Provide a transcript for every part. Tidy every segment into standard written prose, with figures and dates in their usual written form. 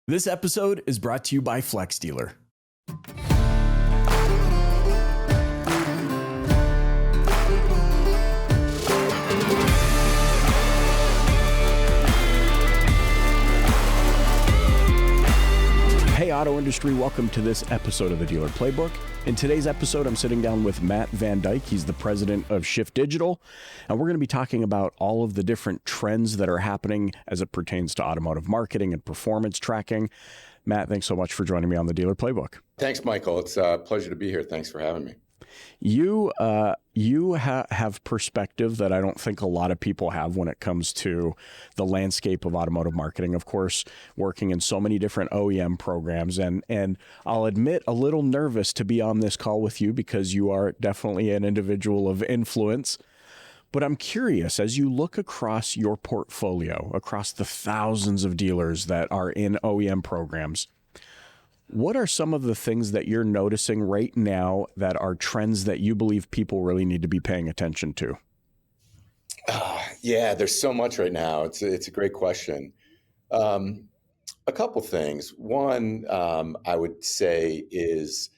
This episode is brought to you by Flex Dealer. Hey auto industry, welcome to this episode of the Dealer Playbook. In today's episode, I'm sitting down with Matt VanDyke. He's the president of Shift Digital, and we're going to be talking about all of the different trends that are happening as it pertains to automotive marketing and performance tracking. Matt, thanks so much for joining me on the Dealer Playbook. Thanks, Michael. It's a pleasure to be here. Thanks for having me. You have perspective that I don't think a lot of people have when it comes to the landscape of automotive marketing. Of course, working in so many different OEM programs, and I'll admit a little nervous to be on this call with you because you are definitely an individual of influence. But I'm curious, as you look across your portfolio, across the thousands of dealers that are in OEM programs, what are some of the things that you're noticing right now that are trends that you believe people really need to be paying attention to? Yeah, there's so much right now. It's a great question. A couple things. One, I would say is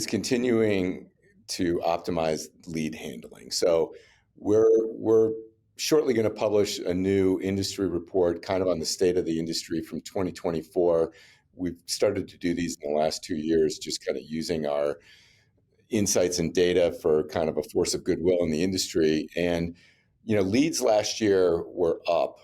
continuing to optimize lead handling. So we're shortly going to publish a new industry report kind of on the state of the industry from 2024. We've started to do these in the last 2 years, just kind of using our insights and data for kind of a force of goodwill in the industry. And, leads last year were up,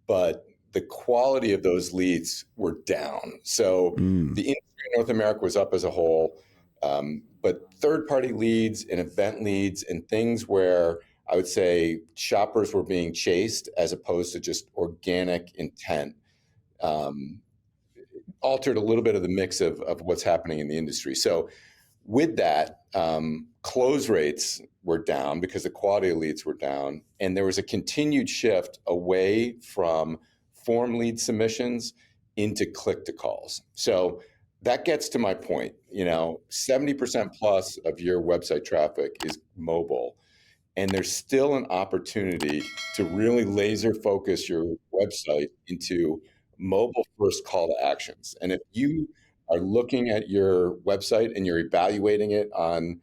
but the quality of those leads were down. So the industry in North America was up as a whole, but third-party leads and event leads and things where I would say shoppers were being chased as opposed to just organic intent, altered a little bit of the mix of what's happening in the industry. So with that, close rates were down because the quality of leads were down. And there was a continued shift away from form lead submissions into click-to-calls. So that gets to my point. 70% plus of your website traffic is mobile. And there's still an opportunity to really laser focus your website into mobile first call to actions. And if you are looking at your website and you're evaluating it on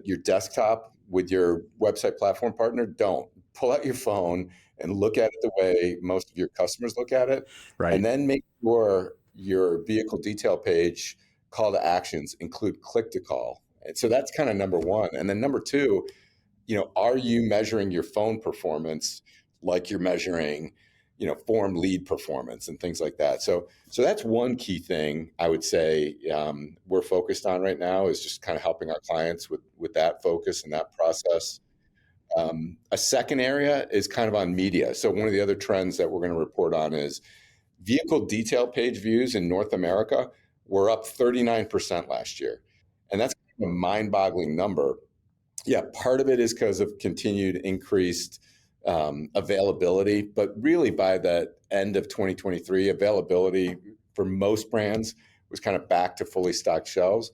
your desktop with your website platform partner, don't pull out your phone and look at it the way most of your customers look at it. Right. And then make sure your vehicle detail page call to actions include click to call. And so that's kind of number one. And then number two, are you measuring your phone performance like you're measuring form lead performance and things like that. So that's one key thing I would say we're focused on right now is just kind of helping our clients with that focus and that process. A second area is kind of on media. So one of the other trends that we're going to report on is vehicle detail page views in North America were up 39% last year. And that's a mind-boggling number. Yeah, part of it is because of continued increased availability, but really by the end of 2023, availability for most brands was kind of back to fully stocked shelves.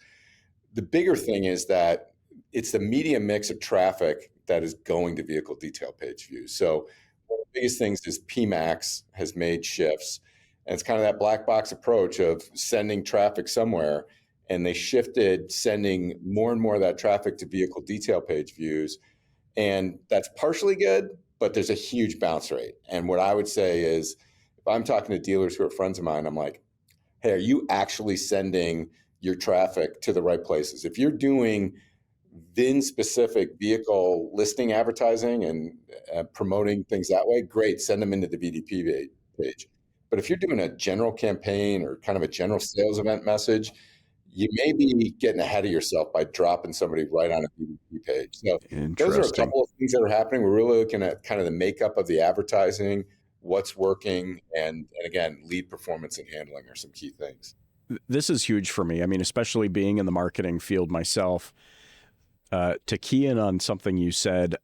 The bigger thing is that it's the media mix of traffic that is going to vehicle detail page views. So one of the biggest things is PMAX has made shifts, and it's kind of that black box approach of sending traffic somewhere, and they shifted sending more and more of that traffic to vehicle detail page views. And that's partially good, but there's a huge bounce rate. And what I would say is, if I'm talking to dealers who are friends of mine, I'm like, hey, are you actually sending your traffic to the right places? If you're doing VIN-specific vehicle listing advertising and promoting things that way, great, send them into the VDP page. But if you're doing a general campaign or kind of a general sales event message, you may be getting ahead of yourself by dropping somebody right on a VDP page. So those are a couple of things that are happening. We're really looking at kind of the makeup of the advertising, what's working, and again, lead performance and handling are some key things. This is huge for me. I mean, especially being in the marketing field myself, to key in on something you said,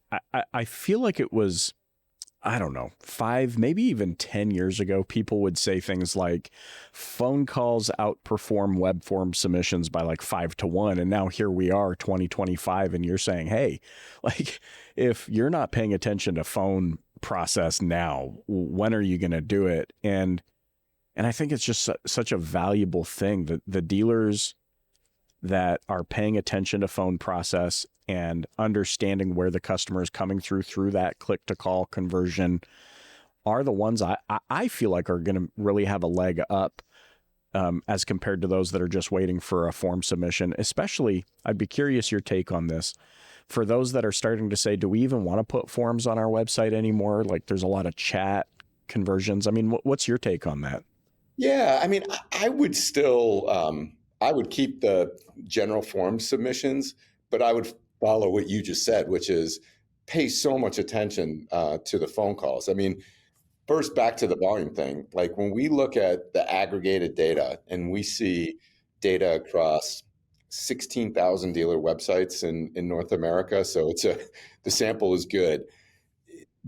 I feel like it was, I don't know, 5, maybe even 10 years ago, people would say things like phone calls outperform web form submissions by like 5 to 1. And now here we are 2025 and you're saying, hey, like if you're not paying attention to phone process now, when are you going to do it? And And I think it's just such a valuable thing that the dealers that are paying attention to phone process and understanding where the customer is coming through that click to call conversion are the ones I feel like are going to really have a leg up as compared to those that are just waiting for a form submission. Especially, I'd be curious your take on this. For those that are starting to say, do we even want to put forms on our website anymore? Like there's a lot of chat conversions. I mean, what's your take on that? Yeah, I mean, I would still, I would keep the general form submissions, but I would follow what you just said, which is pay so much attention to the phone calls. I mean, first, back to the volume thing. Like when we look at the aggregated data and we see data across 16,000 dealer websites in North America, so the sample is good.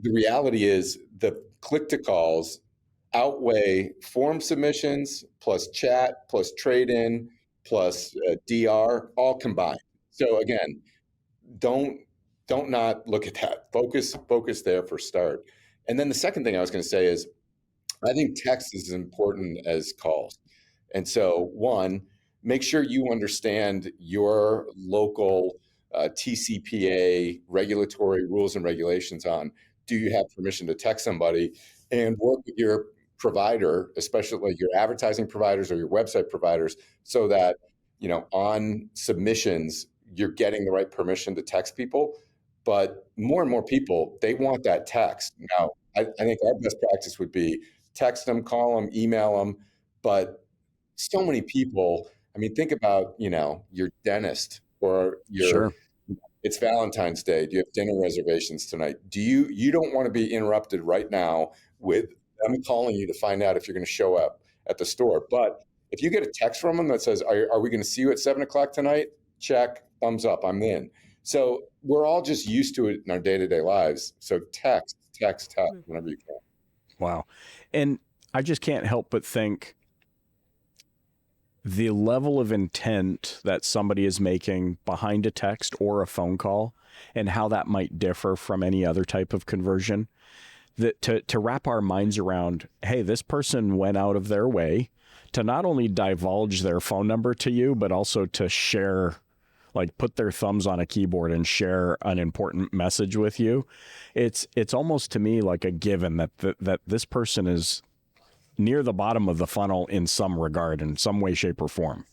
The reality is the click to calls outweigh form submissions plus chat plus trade in plus DR all combined. So again, don't don't not look at that. Focus there for start. And then the second thing I was going to say is I think text is as important as calls. And so, one, make sure you understand your local TCPA regulatory rules and regulations on do you have permission to text somebody, and work with your provider, especially like your advertising providers or your website providers, so that on submissions you're getting the right permission to text people. But more and more people, they want that text. Now, I think our best practice would be text them, call them, email them. But so many people, I mean, think about, your dentist or Sure. it's Valentine's Day. Do you have dinner reservations tonight? You don't want to be interrupted right now with them calling you to find out if you're going to show up at the store. But if you get a text from them that says, are we going to see you at 7 o'clock tonight? Check, thumbs up, I'm in. So we're all just used to it in our day-to-day lives. So text whenever you can. Wow. And I just can't help but think the level of intent that somebody is making behind a text or a phone call and how that might differ from any other type of conversion, that to wrap our minds around, hey, this person went out of their way to not only divulge their phone number to you, but also to share, like put their thumbs on a keyboard and share an important message with you. It's almost to me like a given that this person is near the bottom of the funnel in some regard, in some way, shape, or form.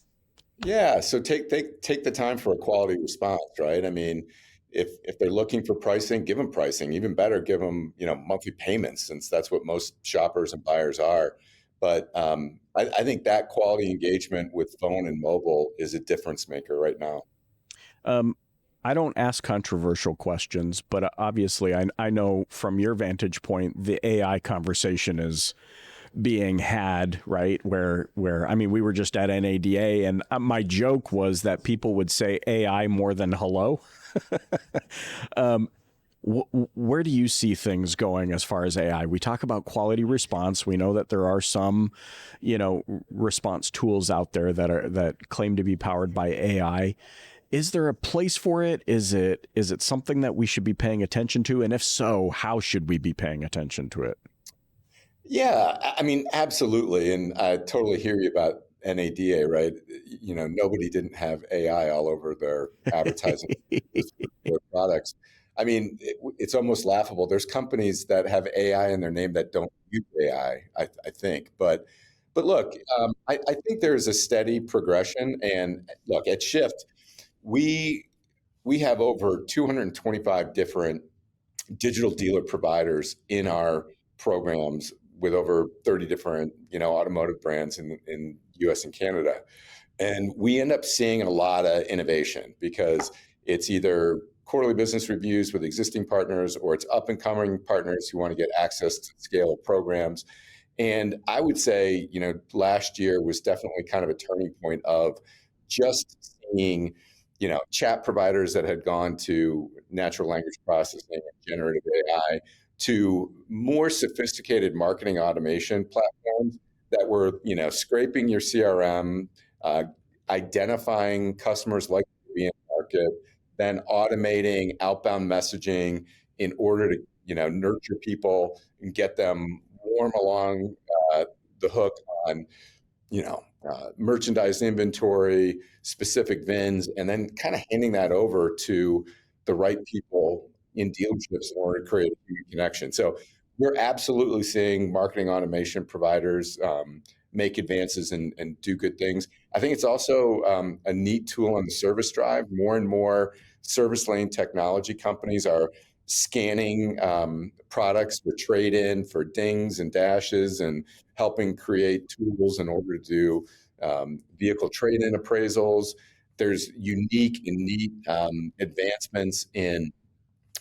Yeah. So take the time for a quality response, right? I mean, if they're looking for pricing, give them pricing. Even better, give them monthly payments, since that's what most shoppers and buyers are. But I think that quality engagement with phone and mobile is a difference maker right now. I don't ask controversial questions, but obviously I know from your vantage point, the AI conversation is being had, right? Where I mean, we were just at NADA, and my joke was that people would say AI more than hello. Where do you see things going as far as AI? We talk about quality response. We know that there are some, response tools out there that claim to be powered by AI. Is there a place for it? Is it something that we should be paying attention to? And if so, how should we be paying attention to it? Yeah, I mean, absolutely. And I totally hear you about NADA, right? Nobody didn't have AI all over their advertising their products. I mean, it's almost laughable. There's companies that have AI in their name that don't use AI, I think. But look, I think there's a steady progression. And look, at Shift, we have over 225 different digital dealer providers in our programs with over 30 different, automotive brands in US and Canada. And we end up seeing a lot of innovation because it's either quarterly business reviews with existing partners, or it's up and coming partners who want to get access to scale programs. And I would say, last year was definitely kind of a turning point of just seeing, chat providers that had gone to natural language processing and generative AI to more sophisticated marketing automation platforms that were, scraping your CRM, identifying customers like to be in market, then automating outbound messaging in order to, nurture people and get them warm along the hook on, merchandise inventory, specific VINs, and then kind of handing that over to the right people in dealerships in order to create a human connection. So we're absolutely seeing marketing automation providers make advances and do good things. I think it's also a neat tool on the service drive. More and more service lane technology companies are scanning products for trade-in, for dings and dashes, and helping create tools in order to do vehicle trade-in appraisals. There's unique and neat advancements in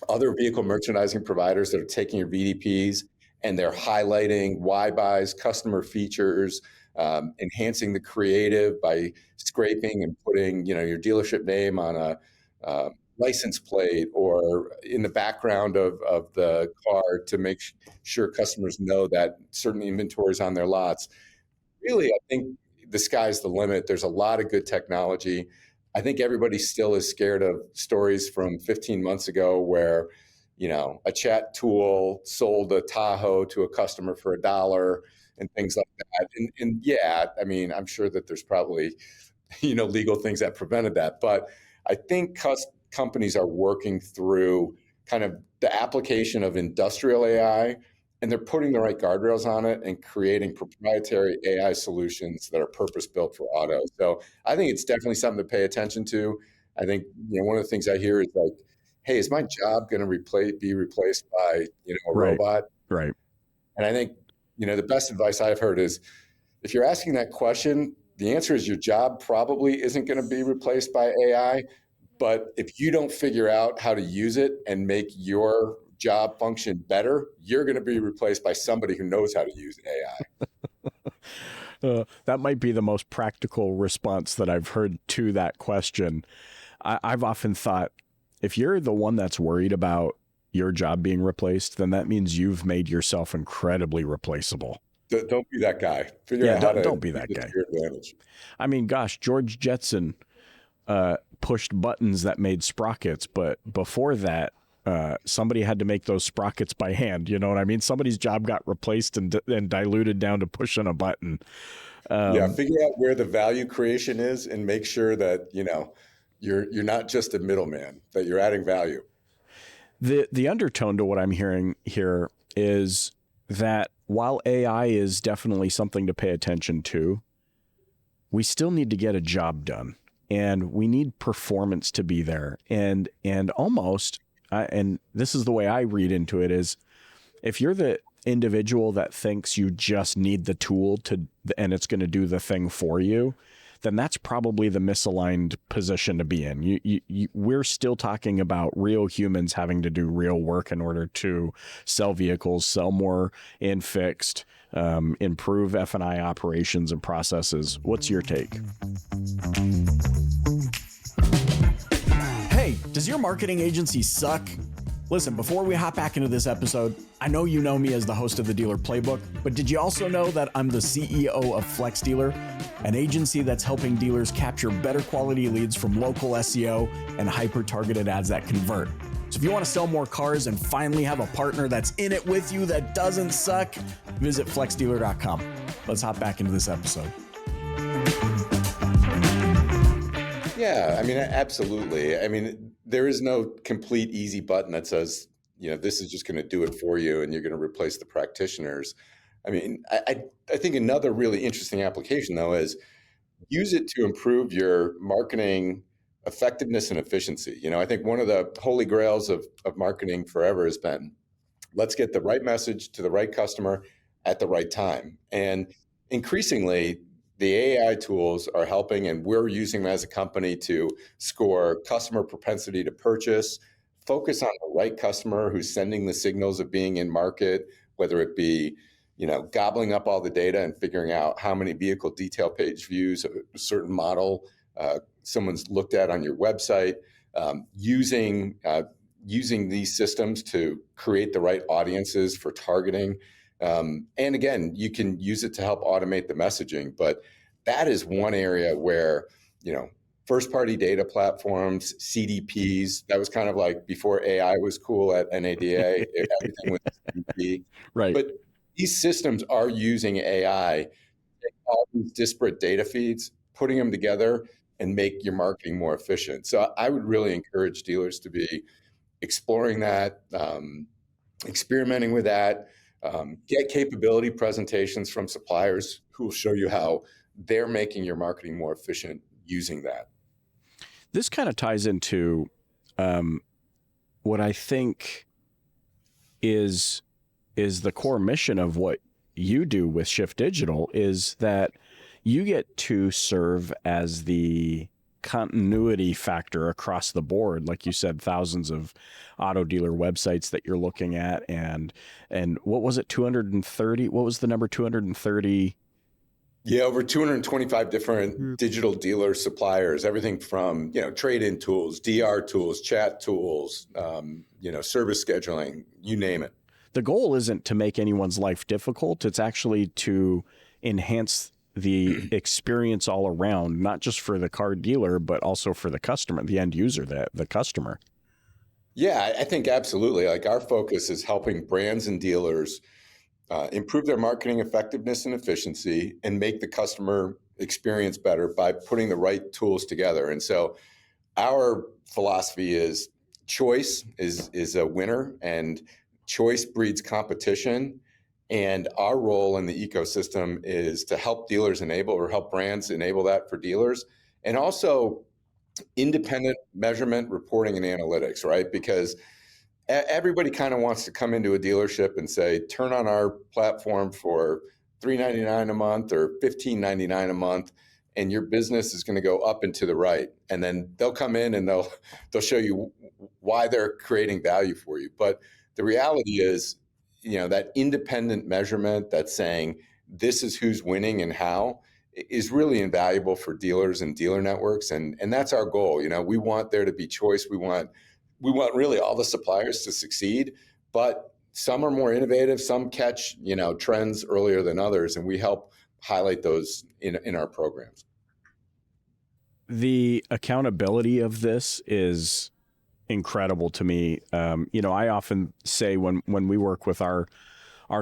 other vehicle merchandising providers that are taking your VDPs and they're highlighting why buys, customer features, enhancing the creative by scraping and putting, your dealership name on a license plate or in the background of the car to make sure customers know that certain inventory is on their lots. Really, I think the sky's the limit. There's a lot of good technology. I think everybody still is scared of stories from 15 months ago where, a chat tool sold a Tahoe to a customer for $1 and things like that. And yeah, I mean, I'm sure that there's probably, legal things that prevented that. But I think companies are working through kind of the application of industrial AI, and they're putting the right guardrails on it and creating proprietary AI solutions that are purpose-built for auto. So I think it's definitely something to pay attention to. I think, one of the things I hear is like, hey, is my job going to be replaced by, a robot? Right. And I think, the best advice I've heard is if you're asking that question, the answer is your job probably isn't going to be replaced by AI. But if you don't figure out how to use it and make your job function better, you're going to be replaced by somebody who knows how to use AI. That might be the most practical response that I've heard to that question. I've often thought, if you're the one that's worried about your job being replaced, then that means you've made yourself incredibly replaceable. Don't be that guy. Figure out how to don't be that guy. To your advantage. I mean, gosh, George Jetson pushed buttons that made sprockets, but before that, somebody had to make those sprockets by hand. You know what I mean? Somebody's job got replaced and diluted down to pushing a button. Figure out where the value creation is and make sure that, you're not just a middleman, that you're adding value. The undertone to what I'm hearing here is that while AI is definitely something to pay attention to, we still need to get a job done, and we need performance to be there. And almost, and this is the way I read into it, is if you're the individual that thinks you just need the tool and it's going to do the thing for you, then that's probably the misaligned position to be in. We're still talking about real humans having to do real work in order to sell vehicles, sell more in fixed, improve F&I operations and processes. What's your take? Hey, does your marketing agency suck? Listen, before we hop back into this episode, I know you know me as the host of the Dealer Playbook, but did you also know that I'm the CEO of Flex Dealer, an agency that's helping dealers capture better quality leads from local SEO and hyper-targeted ads that convert? So if you want to sell more cars and finally have a partner that's in it with you that doesn't suck, visit flexdealer.com. Let's hop back into this episode. Yeah, I mean, absolutely. I mean, there is no complete easy button that says, this is just going to do it for you and you're going to replace the practitioners. I mean, I think another really interesting application, though, is use it to improve your marketing effectiveness and efficiency. I think one of the holy grails of marketing forever has been, let's get the right message to the right customer at the right time. And increasingly, the AI tools are helping, and we're using them as a company to score customer propensity to purchase, focus on the right customer who's sending the signals of being in market, whether it be, gobbling up all the data and figuring out how many vehicle detail page views a certain model someone's looked at on your website, using these systems to create the right audiences for targeting. And again, you can use it to help automate the messaging, but that is one area where, first-party data platforms, CDPs, that was kind of like before AI was cool at NADA, everything was CDP. Right. But these systems are using AI to all these disparate data feeds, putting them together and make your marketing more efficient. So I would really encourage dealers to be exploring that, experimenting with that, get capability presentations from suppliers who will show you how they're making your marketing more efficient using that. This kind of ties into what I think is the core mission of what you do with Shift Digital, is that you get to serve as the continuity factor across the board. Like you said, thousands of auto dealer websites that you're looking at, and what was it, 230? What was the number? 230? Yeah, over 225 different digital dealer suppliers, everything from, trade-in tools, DR tools, chat tools, service scheduling, you name it. The goal isn't to make anyone's life difficult. It's actually to enhance the experience all around, not just for the car dealer, but also for the customer, the end user, the customer. Yeah, I think absolutely. Like, our focus is helping brands and dealers improve their marketing effectiveness and efficiency and make the customer experience better by putting the right tools together. And so our philosophy is choice is a winner, and choice breeds competition. And our role in the ecosystem is to help dealers enable, or help brands enable that for dealers. And also independent measurement, reporting, and analytics, right? Because everybody kind of wants to come into a dealership and say, turn on our platform for $3.99 a month or $15.99 a month, and your business is going to go up and to the right. And then they'll come in and they'll show you why they're creating value for you. But the reality is, that independent measurement that's saying this is who's winning and how is really invaluable for dealers and dealer networks. And that's our goal. We want there to be choice. We want really all the suppliers to succeed, but some are more innovative. Some catch, trends earlier than others, and we help highlight those in our programs. The accountability of this is incredible to me. I often say when we work with our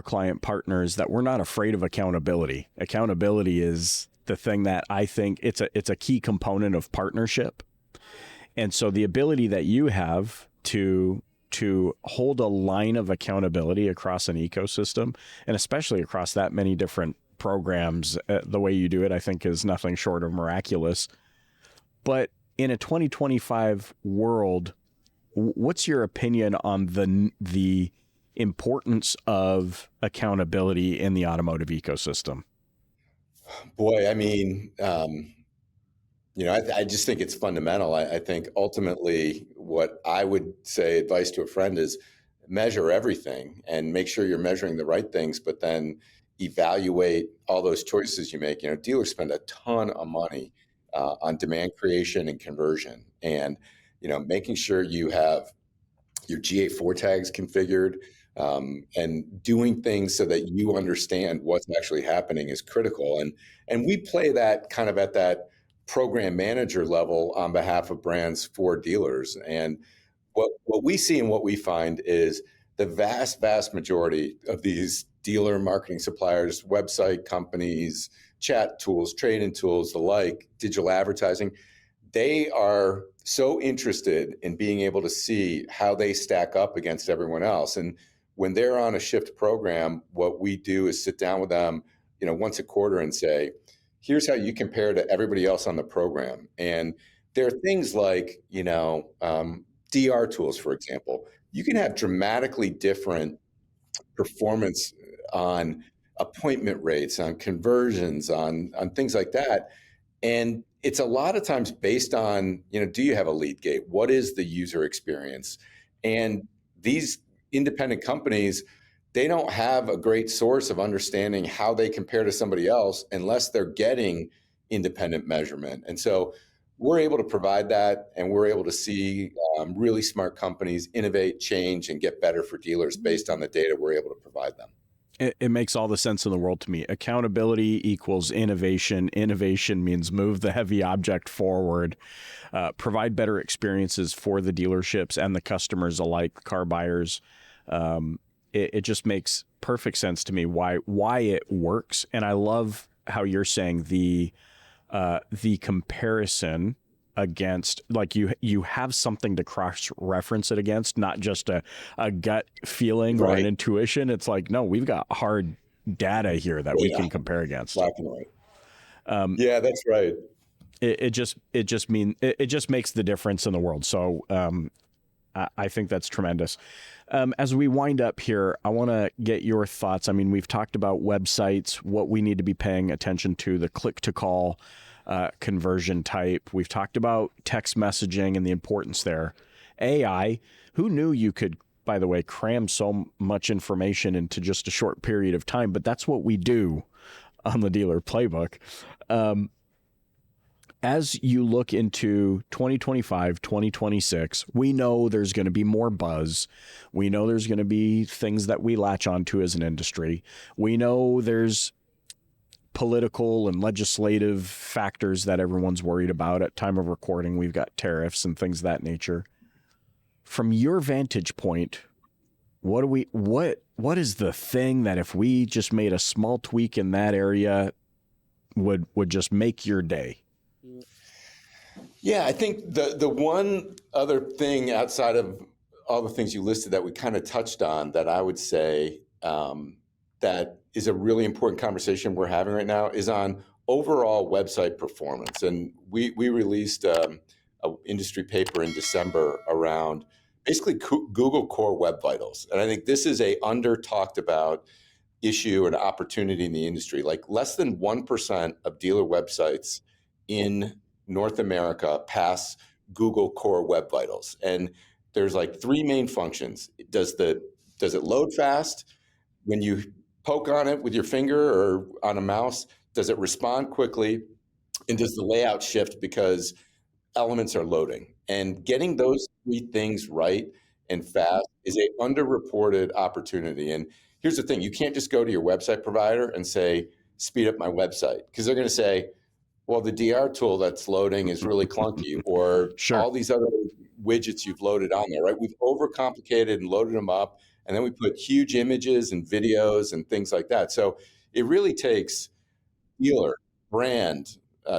client partners that we're not afraid of accountability. Accountability is the thing that I think it's a key component of partnership. And so the ability that you have to hold a line of accountability across an ecosystem, and especially across that many different programs, the way you do it, I think is nothing short of miraculous. But in a 2025 world, what's your opinion on the importance of accountability in the automotive ecosystem? Boy, I mean, I just think it's fundamental. I think ultimately what I would say advice to a friend is measure everything and make sure you're measuring the right things, but then evaluate all those choices you make. Dealers spend a ton of money on demand creation and conversion, and making sure you have your GA4 tags configured, and doing things so that you understand what's actually happening is critical. And we play that kind of at that program manager level on behalf of brands for dealers. And what we see and what we find is the vast majority of these dealer marketing suppliers, website companies, chat tools, trade-in tools, the like, digital advertising, they are so interested in being able to see how they stack up against everyone else. And when they're on a Shift program, what we do is sit down with them, once a quarter and say, here's how you compare to everybody else on the program. And there are things like, DR tools, for example. You can have dramatically different performance on appointment rates, on conversions, on things like that. And it's a lot of times based on, do you have a lead gate? What is the user experience? And these independent companies, they don't have a great source of understanding how they compare to somebody else unless they're getting independent measurement. And so we're able to provide that, and we're able to see really smart companies innovate, change, and get better for dealers based on the data we're able to provide them. It makes all the sense in the world to me. Accountability equals innovation. Innovation means move the heavy object forward, provide better experiences for the dealerships and the customers alike, car buyers. It just makes perfect sense to me why it works. And I love how you're saying the comparison against, like you have something to cross reference it against, not just a gut feeling or an intuition. It's like, no, we've got hard data here that we can compare against. Black and white. Yeah, that's right. It just makes the difference in the world. So I think that's tremendous. As we wind up here, I want to get your thoughts. I mean, we've talked about websites, what we need to be paying attention to, the click to call conversion type. We've talked about text messaging and the importance there. AI, who knew you could, by the way, cram so much information into just a short period of time, but that's what we do on the Dealer Playbook. As you look into 2025, 2026, we know there's going to be more buzz. We know there's going to be things that we latch onto as an industry. We know there's political and legislative factors that everyone's worried about. At time of recording, we've got tariffs and things of that nature. From your vantage point, what is the thing that if we just made a small tweak in that area would just make your day? Yeah, I think the one other thing outside of all the things you listed that we kind of touched on that I would say that is a really important conversation we're having right now is on overall website performance. And we released a industry paper in December around basically Google Core Web Vitals. And I think this is a under talked about issue and opportunity in the industry. Like less than 1% of dealer websites in North America pass Google Core Web Vitals. And there's like three main functions. Does it load fast? When you poke on it with your finger or on a mouse, does it respond quickly? And does the layout shift because elements are loading? And getting those three things right and fast is a underreported opportunity. And here's the thing, you can't just go to your website provider and say, speed up my website, because they're going to say, well, the DR tool that's loading is really clunky, or all these other widgets you've loaded on there, right? We've overcomplicated and loaded them up, and then we put huge images and videos and things like that. So it really takes dealer, brand,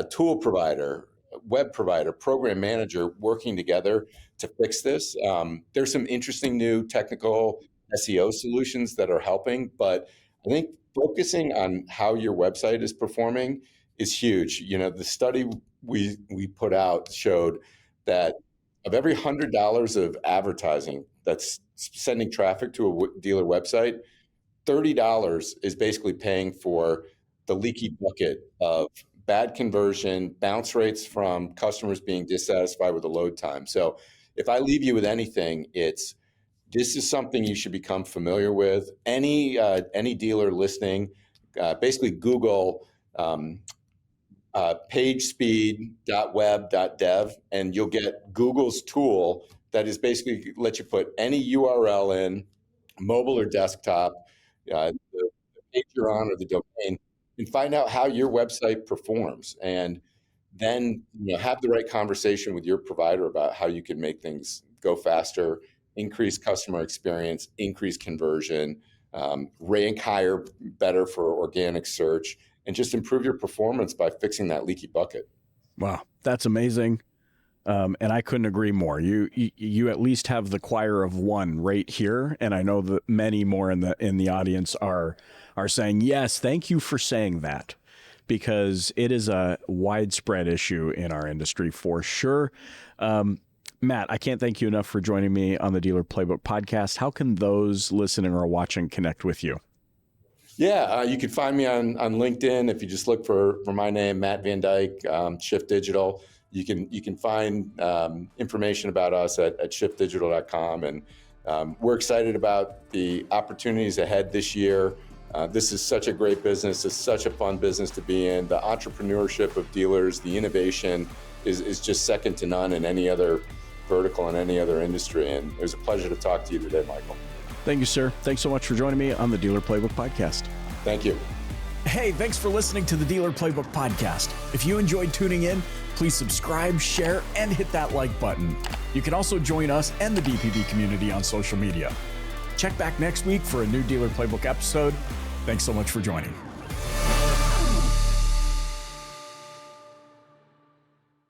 tool provider, web provider, program manager working together to fix this. There's some interesting new technical SEO solutions that are helping, but I think focusing on how your website is performing is huge. You know, the study we put out showed that of every $100 of advertising that's sending traffic to a dealer website, $30 is basically paying for the leaky bucket of bad conversion, bounce rates from customers being dissatisfied with the load time. So if I leave you with anything, this is something you should become familiar with. Any dealer listening, basically Google pagespeed.web.dev, and you'll get Google's tool that is basically let you put any URL in, mobile or desktop, the page you're on or the domain, and find out how your website performs. And then have the right conversation with your provider about how you can make things go faster, increase customer experience, increase conversion, rank higher, better for organic search, and just improve your performance by fixing that leaky bucket. Wow, that's amazing. And I couldn't agree more. You at least have the choir of one right here, and I know that many more in the audience are saying yes. Thank you for saying that, because it is a widespread issue in our industry for sure. Matt, I can't thank you enough for joining me on the Dealer Playbook podcast. How can those listening or watching connect with you? Yeah, you can find me on LinkedIn. If you just look for my name, Matt VanDyke, Shift Digital. You can find information about us at shiftdigital.com. And we're excited about the opportunities ahead this year. This is such a great business. It's such a fun business to be in. The entrepreneurship of dealers, the innovation is just second to none in any other vertical in any other industry. And it was a pleasure to talk to you today, Michael. Thank you, sir. Thanks so much for joining me on the Dealer Playbook podcast. Thank you. Hey, thanks for listening to the Dealer Playbook podcast. If you enjoyed tuning in, please subscribe, share, and hit that like button. You can also join us and the DPB community on social media. Check back next week for a new Dealer Playbook episode. Thanks so much for joining.